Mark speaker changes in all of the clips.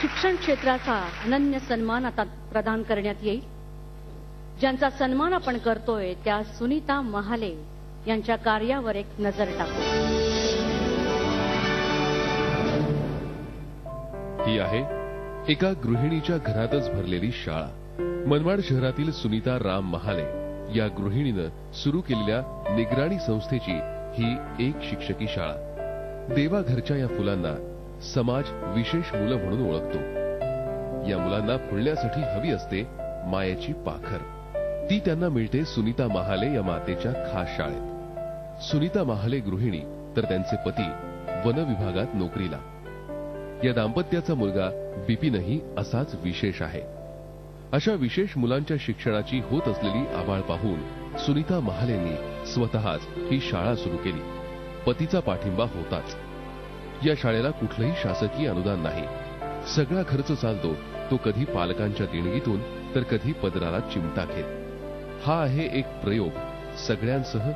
Speaker 1: शिक्षण क्षेत्राचा अनन्य सन्मान आता प्रदान करण्यात येईल. ज्यांचा सन्मान आपण करतोय त्या सुनीता महाले यांच्या कार्यावर एक नजर टाकू.
Speaker 2: ही आहे एका गृहिणीच्या घरातच भरलेली शाळा. मनमाड शहरातील सुनीता राम महाले या गृहिणीनं सुरू केलेल्या निगराणी संस्थेची ही एक शिक्षकी शाळा. देवाघरच्या या फुलांना समाज विशेष मुलं म्हणून ओळखतो. या मुलांना फुलण्यासाठी हवी असते मायेची पाखर. ती त्यांना मिळते सुनीता महाले या मातेच्या खास शाळेत. सुनीता महाले गृहिणी तर त्यांचे पती वन विभागात नोकरीला. या दाम्पत्याचा मुलगा बिपिनही असाच विशेष आहे. अशा विशेष मुलांच्या शिक्षणाची होत असलेली आबाळ पाहून सुनीता महालेंनी स्वतःच ही शाळा सुरू केली. पतीचा पाठिंबा होताच. या शाळेला कुठलंही शासकीय अनुदान नाही. सगळा खर्च चालतो तो कधी पालकांच्या देणगीतून तर कधी पदराला चिमटा घेत. हा आहे एक प्रयोग सगळ्यांसह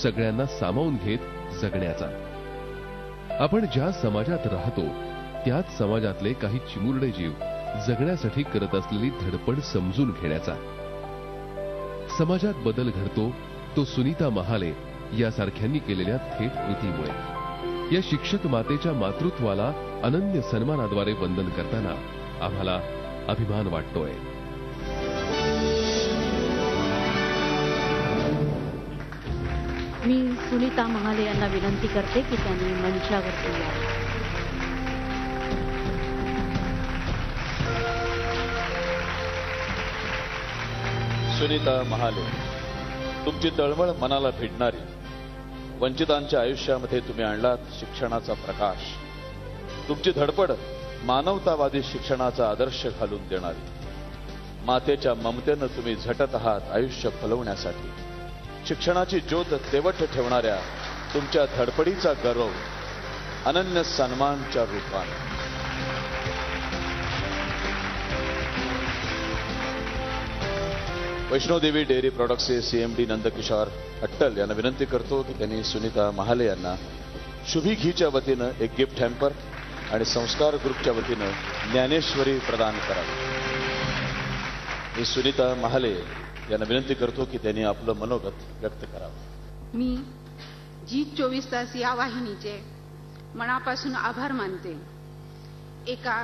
Speaker 2: सगळ्यांना सामावून घेत जगण्याचा. आपण ज्या समाजात राहतो त्याच समाजातले काही चिमुरडे जीव जगण्यासाठी करत असलेली धडपड समजून घेण्याचा. समाजात बदल घडतो तो सुनीता महाले यासारख्यांनी केलेल्या थेट कृतीमुळे. या शिक्षक मातेच्या मातृत्वाला अनन्य सन्मानाद्वारे वंदन करताना आम्हाला अभिमान वाटतोय.
Speaker 1: मी सुनीता महाले यांना विनंती करते की त्यांनी मंचावरती यावं.
Speaker 3: सुनीता महाले, तुमची तळमळ मनाला भिडणारी, वंचितांच्या आयुष्यामध्ये तुम्ही आणलात शिक्षणाचा प्रकाश. तुमची धडपड मानवतावादी शिक्षणाचा आदर्श घालून देणारी. मातेच्या ममतेनं तुम्ही झटत आहात आयुष्य फलवण्यासाठी. शिक्षणाची ज्योत तेवट ठेवणाऱ्या तुमच्या धडपडीचा गौरव अनन्य सन्मानच्या रूपाने. वैष्णोदेवी डेअरी प्रोडक्ट्सचे सीएमडी नंदकिशोर अट्टल यांना विनंती करतो की त्यांनी सुनीता महाले यांना शुभी घीच्या वतीनं एक गिफ्ट हॅम्पर आणि संस्कार ग्रुपच्या वतीनं ज्ञानेश्वरी प्रदान करावी. मी सुनीता महाले यांना विनंती करतो की त्यांनी आपलं मनोगत व्यक्त करावं.
Speaker 4: मी जी24 तास या वाहिनीचे मनापासून आभार मानते. एका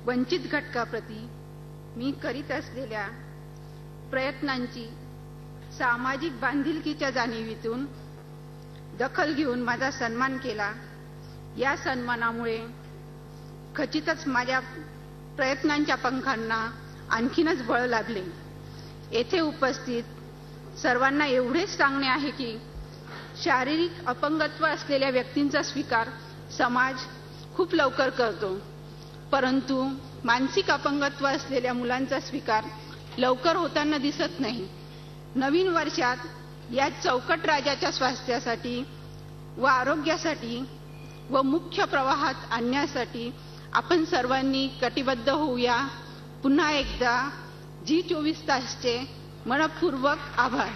Speaker 4: वंचित घटकाप्रती मी करीत असलेल्या प्रयत्नांची सामाजिक बांधिलकीच्या जाणीवीतून दखल घेऊन माझा सन्मान केला. या सन्मानामुळे खचितच माझ्या प्रयत्नांच्या पंखांना आणखीनच बळ लाभले. येथे उपस्थित सर्वांना एवढेच सांगणे आहे की शारीरिक अपंगत्व असलेल्या व्यक्तींचा स्वीकार समाज खूप लवकर करतो, परंतु मानसिक अपंगत्व असलेल्या मुलांचा स्वीकार लवकर होताना दिसत नाही. नवीन वर्षात या चौकट राजाच्या स्वास्थ्यासाठी व आरोग्यासाठी व मुख्य प्रवाहात आणण्यासाठी आपण सर्वांनी कटिबद्ध होऊया. पुन्हा एकदा जी24 तासचे मनपूर्वक आभार.